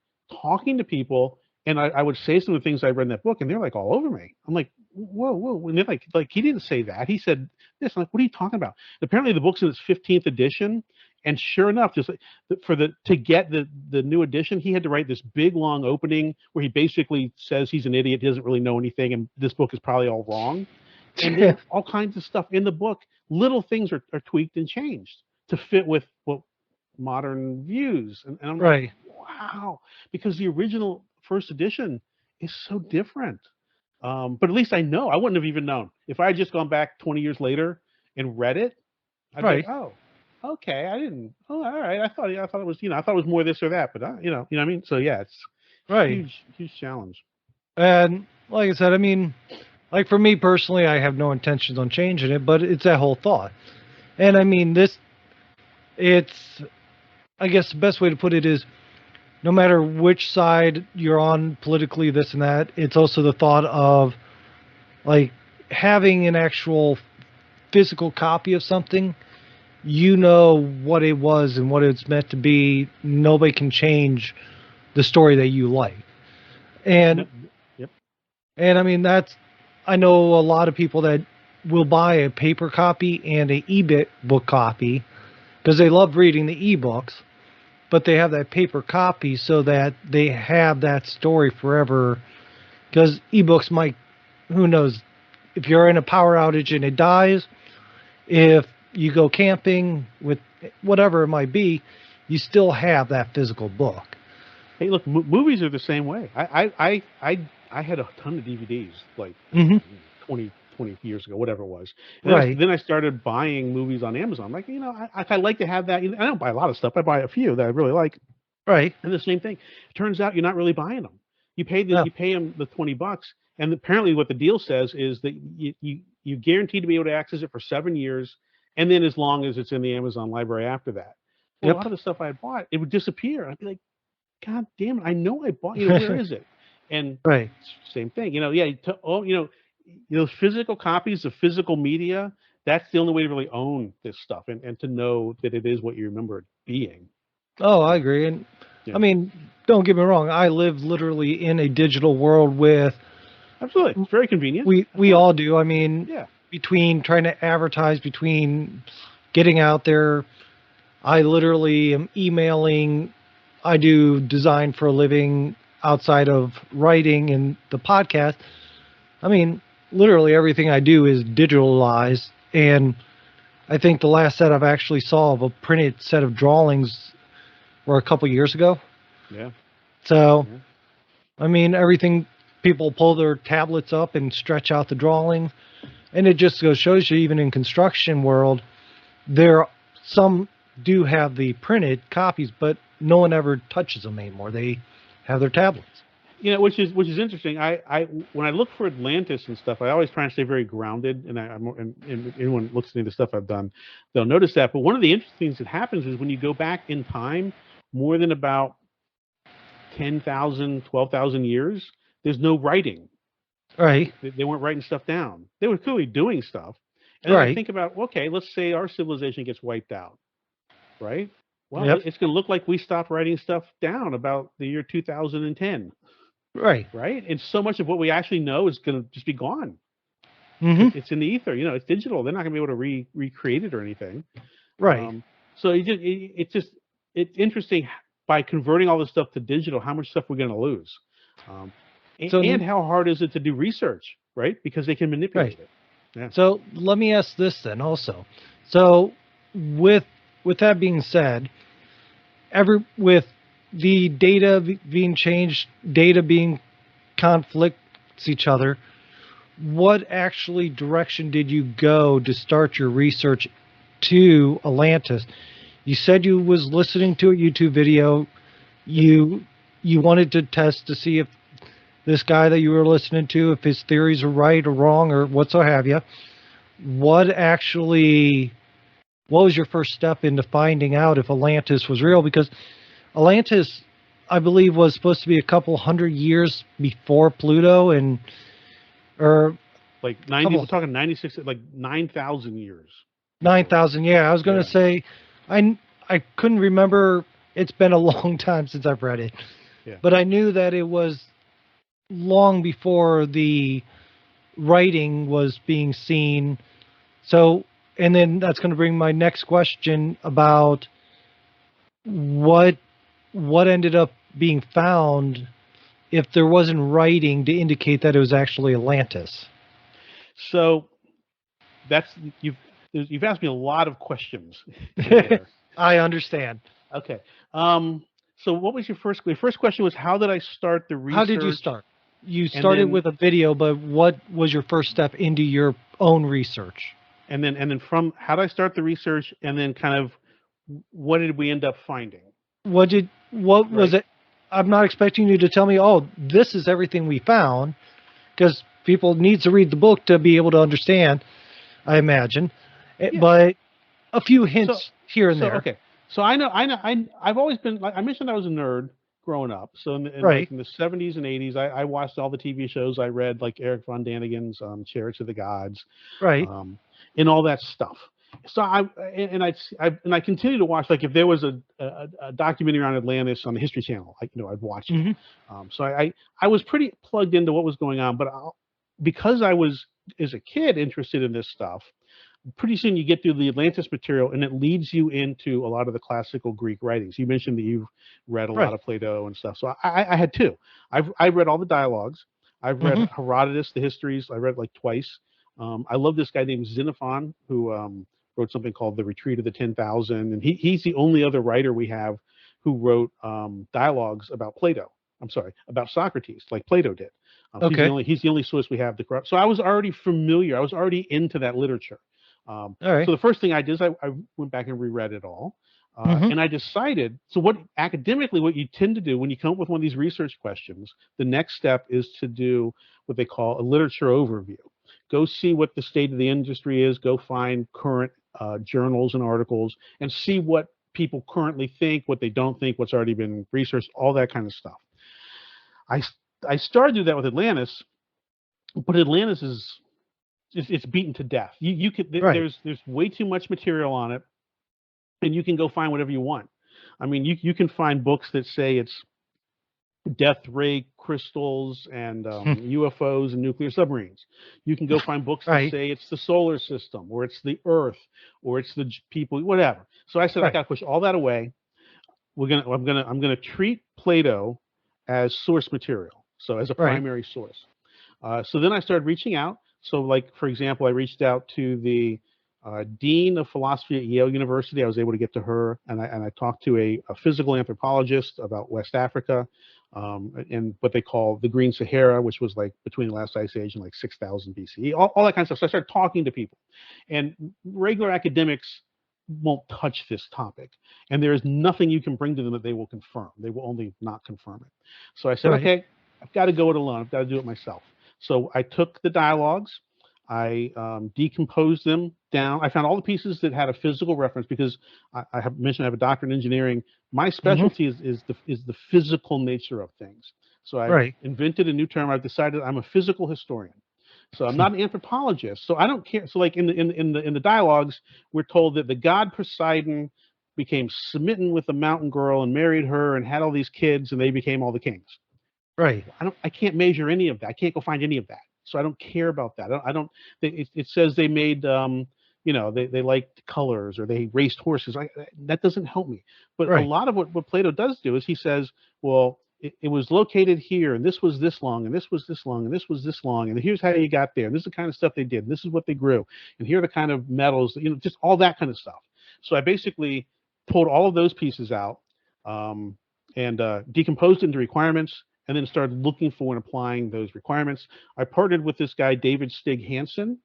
talking to people, and I would say some of the things I read in that book, and they're like all over me. I'm like, whoa, whoa. And they're like he didn't say that. He said this. I'm like, what are you talking about? Apparently, the book's in its 15th edition. And sure enough, just like to get the new edition, he had to write this big long opening where he basically says he's an idiot, he doesn't really know anything, and this book is probably all wrong. And then all kinds of stuff in the book, little things are tweaked and changed to fit with what modern views. And I'm like, Right. wow, because the original first edition is so different. But at least I know. I wouldn't have even known if I had just gone back 20 years later and read it. I'd be like, Right. oh, okay, I didn't. Oh, all right. I thought it was, I thought it was more this or that. But you know what I mean. So yeah, it's Right. huge, huge challenge. And like I said, I mean, like for me personally, I have no intentions on changing it, but it's that whole thought. And I mean, it's, I guess the best way to put it is no matter which side you're on politically, this and that, it's also the thought of like having an actual physical copy of something. You know what it was and what it's meant to be. Nobody can change the story that you like. No, And yep. And I mean, I know a lot of people that will buy a paper copy and a ebook copy because they love reading the ebooks, but they have that paper copy so that they have that story forever. Because ebooks might, who knows, if you're in a power outage and it dies, if you go camping with whatever it might be, you still have that physical book. Hey, look, movies are the same way. I had a ton of DVDs, like I don't Hmm. know, 20 years ago, whatever it was. And Right, then I started buying movies on Amazon. I'm like, I like to have that. I don't buy a lot of stuff. I buy a few that I really like. right. And the same thing. It turns out you're not really buying them. No, You pay them the $20, and apparently what the deal says is that you guarantee to be able to access it for 7 years, and then as long as it's in the Amazon library after that. Well, a yep. lot of the stuff I bought, it would disappear. I'd be like, God damn it! I know I bought. Where is it? And Right. same thing. Yeah. Those physical copies of physical media. That's the only way to really own this stuff and to know that it is what you remember it being. Oh, I Yeah. agree. And I Yeah. mean, don't get me wrong. I live literally in a digital world with Absolutely. It's very convenient. Of we course. all do. I mean, Yeah. between trying to advertise, between getting out there, I literally am emailing. I do design for a living. outside of writing and the podcast, I mean, literally everything I do is digitalized. And I think the last set I've actually saw of a printed set of drawings were a couple years ago. Yeah. So, Yeah. I mean, everything, people pull their tablets up and stretch out the drawings. And it just shows you, even in construction world, there some do have the printed copies, but no one ever touches them anymore. They have their tablets. You know, which is interesting. I when I look for Atlantis and stuff, I always try and stay very grounded. And and anyone looks into the stuff I've done, they'll notice that. But one of the interesting things that happens is when you go back in time, more than about 10,000, 12,000 years, there's no writing. Right. They weren't writing stuff down. They were clearly doing stuff. And then I Right. think about, okay, let's say our civilization gets wiped out, right? Well, Yep. it's going to look like we stopped writing stuff down about the year 2010, Right. right? And so much of what we actually know is going to just be gone. Mm-hmm. It's in the ether. You know, it's digital. They're not going to be able to recreate it or anything. Right. So it's interesting by converting all this stuff to digital, how much stuff we're going to lose. So- And how hard is it to do research, right? Because they can manipulate Right. it. Yeah. So let me ask this then also. So with that being said, with the data being changed, data being conflicts each other, what actually direction did you go to start your research to Atlantis? You said you was listening to a YouTube video. You wanted to test to see if this guy that you were listening to, if his theories are right or wrong or what so have you. What was your first step into finding out if Atlantis was real? Because Atlantis, I believe, was supposed to be a couple hundred years before Pluto, or like 90, we're talking 96, like 9,000 years. 9,000. Yeah, I was going to say, I couldn't remember. It's been a long time since I've read it, but I knew that it was long before the writing was being seen. So, and then that's going to bring my next question about what ended up being found if there wasn't writing to indicate that it was actually Atlantis. So you've asked me a lot of questions. I understand. Okay. So what was your first question was, how did I start the research? How did you start? You started with a video, but what was your first step into your own research? And then from how did I start the research, and then kind of what did we end up finding? What was it? I'm not expecting you to tell me, oh, this is everything we found, because people need to read the book to be able to understand, I imagine. Yeah. But a few hints here and there. Okay. So I've always been, like I mentioned, I was a nerd growing up. So in the 70s and 80s, I watched all the TV shows. I read like Eric von Daniken's Chariots of the Gods, and all that stuff. So I continue to watch, like if there was a documentary on Atlantis on the History Channel, I'd watch it. So I was pretty plugged into what was going on, but because I was, as a kid, interested in this stuff, pretty soon you get through the Atlantis material and it leads you into a lot of the classical Greek writings. You mentioned that you've read a lot of Plato and stuff. So I had two. I've read all the dialogues. I've read Herodotus, the histories. I read it like twice. I love this guy named Xenophon, who wrote something called The Retreat of the 10,000. And he's the only other writer we have who wrote dialogues about Plato. I'm sorry, about Socrates, like Plato did. He's the only source we have to corrupt. So I was already familiar. I was already into that literature. So the first thing I did is I went back and reread it all. And I decided, so what you tend to do when you come up with one of these research questions, the next step is to do what they call a literature overview. Go see what the state of the industry is, go find current journals and articles, and see what people currently think, what they don't think, what's already been researched, all that kind of stuff. I started to do that with Atlantis, but Atlantis is, it's beaten to death. You could there's way too much material on it, and you can go find whatever you want. I mean, you can find books that say it's death ray crystals and UFOs and nuclear submarines. You can go find books that say it's the solar system, or it's the Earth, or it's the people, whatever. So I said I got to push all that away. I'm gonna treat Plato as source material, so as a Right. primary source. So then I started reaching out. So, like, for example, I reached out to the dean of philosophy at Yale University. I was able to get to her, and I talked to a physical anthropologist about West Africa, and what they call the Green Sahara, which was like between the last ice age and like 6,000 BCE, all that kind of stuff. So I started talking to people, and regular academics won't touch this topic, and there is nothing you can bring to them that they will confirm. They will only not confirm it. So I said, Right. okay, I've got to go it alone. I've got to do it myself. So I took the dialogues, I decomposed them down. I found all the pieces that had a physical reference because I have mentioned I have a doctorate in engineering. My Hmm. specialty is the physical nature of things. So I've Right. invented a new term. I've decided I'm a physical historian. So I'm not an anthropologist. So I don't care. So like in the dialogues, we're told that the god Poseidon became smitten with the mountain girl and married her and had all these kids and they became all the kings. Right. I can't measure any of that. I can't go find any of that. So I don't care about that. I don't it says they made they liked colors or they raced horses. That doesn't help me. But a Right. lot of what Plato does do is he says, well, it was located here and this was this long and this was this long and this was this long and here's how you got there and this is the kind of stuff they did and this is what they grew and here are the kind of metals, just all that kind of stuff. So I basically pulled all of those pieces out, and decomposed into requirements and then started looking for and applying those requirements. I partnered with this guy, David Stig Hansen,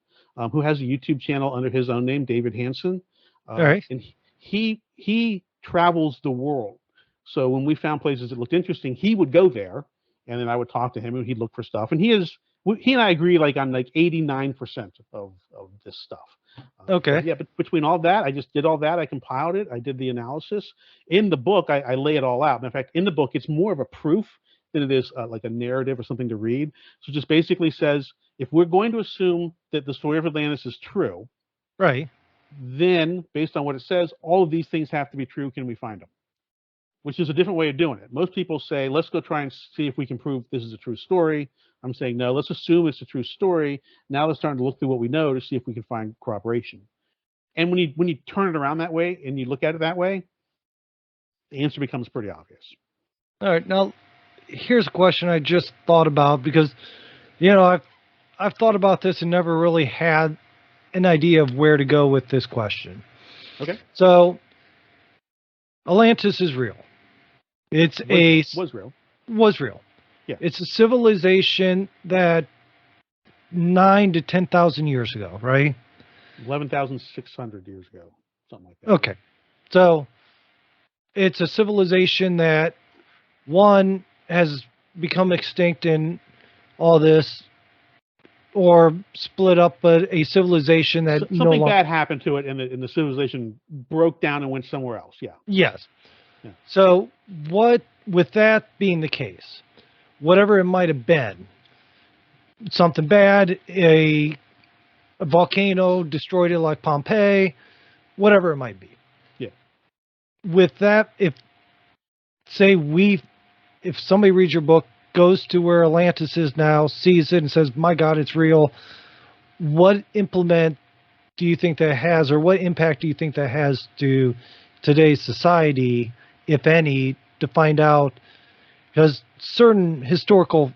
who has a YouTube channel under his own name, David Hansen. All right. And he travels the world. So when we found places that looked interesting, he would go there, and then I would talk to him, and he'd look for stuff. And he and I agree like on like 89% of this stuff. So Okay. yeah, but between all that, I just did all that. I compiled it. I did the analysis. In the book, I lay it all out. And in fact, in the book, it's more of a proof than it is like a narrative or something to read. So it just basically says, if we're going to assume that the story of Atlantis is true, Right. then based on what it says, all of these things have to be true. Can we find them? Which is a different way of doing it. Most people say, let's go try and see if we can prove this is a true story. I'm saying, no, let's assume it's a true story. Now let's start to look through what we know to see if we can find corroboration. And when you turn it around that way and you look at it that way, the answer becomes pretty obvious. All right. Now, here's a question I just thought about because, I've thought about this and never really had an idea of where to go with this question. Okay. So, Atlantis is real. It's Was real. was real. Yeah. It's a civilization that 9 to 10,000 years ago, right? 11,600 years ago, something like that. Okay. So it's a civilization that one has become extinct in all this or split up, but a civilization that no Something longer. bad happened to it, and the civilization broke down and went somewhere else. Yeah. Yes. Yeah. So with that being the case, whatever it might have been, something bad, a volcano destroyed it like Pompeii, whatever it might be. Yeah. With that, if somebody reads your book, goes to where Atlantis is now, sees it and says, my God, it's real, what implement do you think that has, or what impact do you think that has to today's society, if any, to find out? Because certain historical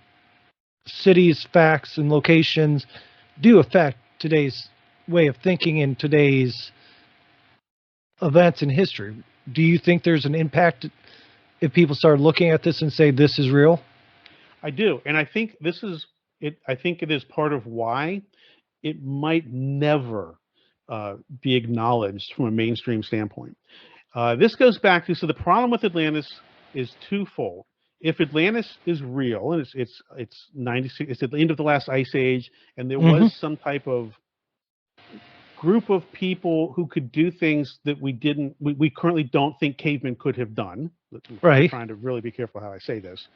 cities, facts, and locations do affect today's way of thinking and today's events in history. Do you think there's an impact if people start looking at this and say this is real? I do, and I think this is it. I think it is part of why it might never be acknowledged from a mainstream standpoint. This goes back to, so the problem with Atlantis is twofold. If Atlantis is real and it's 96, it's at the end of the last ice age, and there Mm-hmm. was some type of group of people who could do things that we currently don't think cavemen could have done. I'm Right. trying to really be careful how I say this.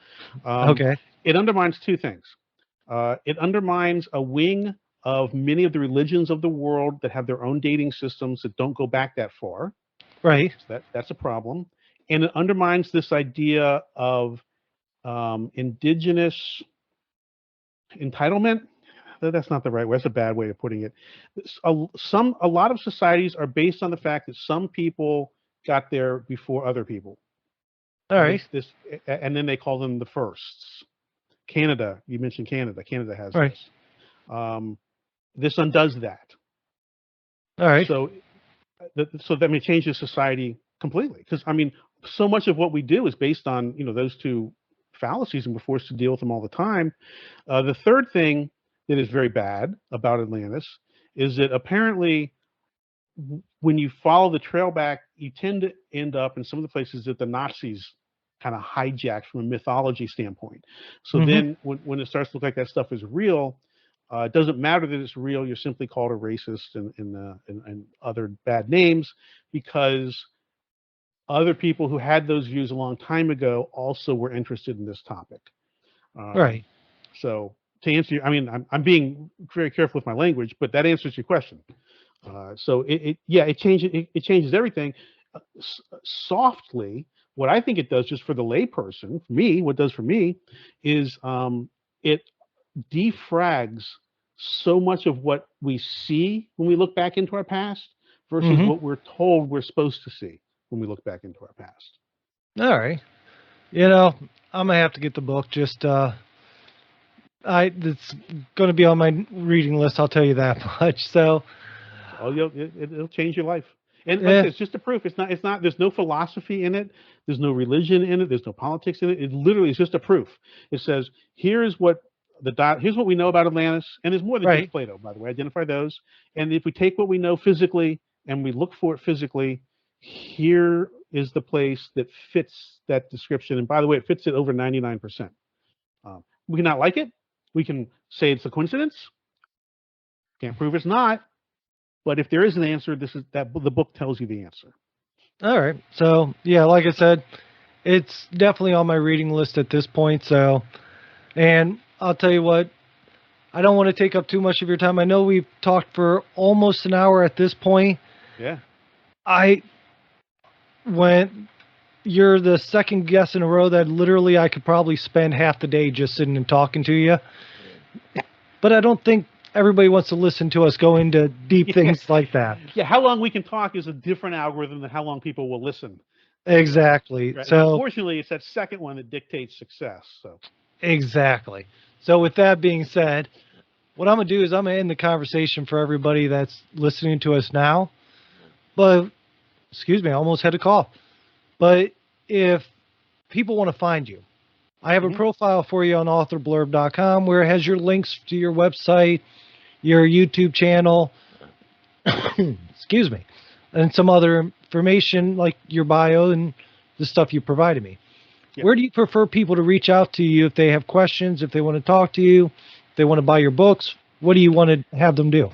Okay. It undermines two things. It undermines a wing of many of the religions of the world that have their own dating systems that don't go back that far. Right. So that's a problem. And it undermines this idea of indigenous entitlement. That's not the right way. That's a bad way of putting it. A lot of societies are based on the fact that some people got there before other people. All right. And then they call them the firsts. Canada, you mentioned Canada. Canada has All right. this. This undoes that. All right. So, so that may change the society completely. Because I mean, so much of what we do is based on those two fallacies, and we're forced to deal with them all the time. The third thing that is very bad about Atlantis is that apparently, when you follow the trail back, you tend to end up in some of the places that the Nazis kind of hijacked from a mythology standpoint. So Mm-hmm. then when it starts to look like that stuff is real, it doesn't matter that it's real. You're simply called a racist and other bad names, because other people who had those views a long time ago also were interested in this topic. Right. So to answer I mean, I'm being very careful with my language, but that answers your question. So it changes everything. Softly, what I think it does, just for the layperson, for me, what it does for me is it defrags so much of what we see when we look back into our past versus Mm-hmm. what we're told we're supposed to see when we look back into our past. All right. You know, I'm gonna have to get the book. Just it's gonna be on my reading list. I'll tell you that much. So, It'll change your life. And like I yeah. said, it's just a proof. It's not. There's no philosophy in it. There's no religion in it. There's no politics in it. It literally is just a proof. It says, here's what we know about Atlantis, and there's more than Right. just Plato, by the way. Identify those, and if we take what we know physically and we look for it physically, here is the place that fits that description. And by the way, it fits it over 99%. We cannot like it. We can say it's a coincidence. Can't prove it's not. But if there is an answer, the book tells you the answer. All right. So, yeah, like I said, it's definitely on my reading list at this point. So, and I'll tell you what, I don't want to take up too much of your time. I know we've talked for almost an hour at this point. Yeah. You're the second guest in a row that literally I could probably spend half the day just sitting and talking to you. But I don't think everybody wants to listen to us go into deep things like that. Yeah, how long we can talk is a different algorithm than how long people will listen. Exactly. Right. So unfortunately, it's that second one that dictates success. So exactly. So with that being said, what I'm gonna do is I'm gonna end the conversation for everybody that's listening to us now. But excuse me, I almost had a cough. But if people want to find you, I have a profile for you on authorblurb.com where it has your links to your website, your YouTube channel, excuse me, and some other information like your bio and the stuff you provided me. Yep. Where do you prefer people to reach out to you if they have questions, if they want to talk to you, if they want to buy your books? What do you want to have them do?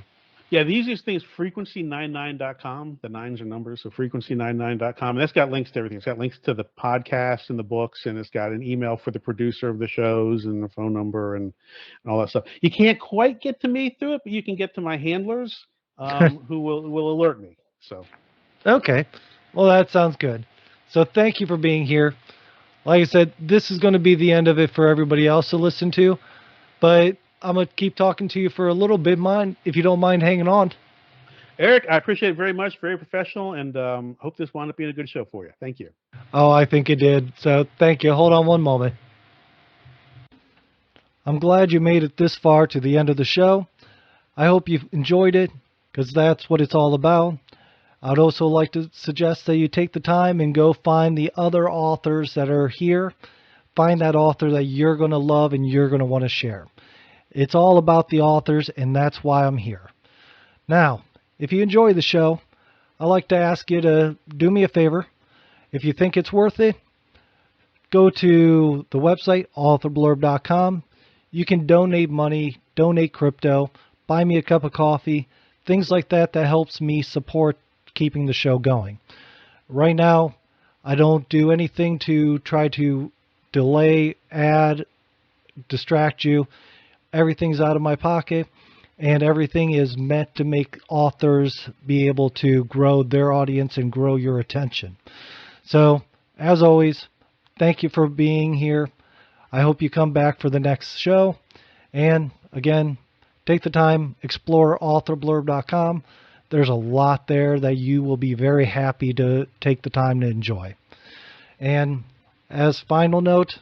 Yeah, the easiest thing is frequency99.com. The nines are numbers, so frequency99.com. And that's got links to everything. It's got links to the podcast and the books, and it's got an email for the producer of the shows and the phone number and all that stuff. You can't quite get to me through it, but you can get to my handlers who will alert me. So, okay. Well, that sounds good. So thank you for being here. Like I said, this is going to be the end of it for everybody else to listen to, but I'm going to keep talking to you for a little bit, if you don't mind hanging on. Eric, I appreciate it very much. Very professional, and hope this wound up being a good show for you. Thank you. Oh, I think it did. So thank you. Hold on one moment. I'm glad you made it this far to the end of the show. I hope you've enjoyed it, because that's what it's all about. I'd also like to suggest that you take the time and go find the other authors that are here. Find that author that you're going to love and you're going to want to share. It's all about the authors, and that's why I'm here. Now, if you enjoy the show, I'd like to ask you to do me a favor. If you think it's worth it, go to the website, authorblurb.com. You can donate money, donate crypto, buy me a cup of coffee, things like that helps me support keeping the show going. Right now, I don't do anything to try to delay, add, distract you. Everything's out of my pocket, and everything is meant to make authors be able to grow their audience and grow your attention. So, as always, thank you for being here. I hope you come back for the next show. And again, take the time, explore authorblurb.com. There's a lot there that you will be very happy to take the time to enjoy. And As final note,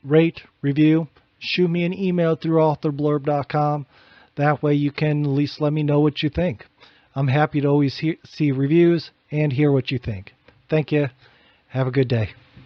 rate, review, shoot me an email through authorblurb.com. That way you can at least let me know what you think. I'm happy to always see reviews and hear what you think. Thank you. Have a good day.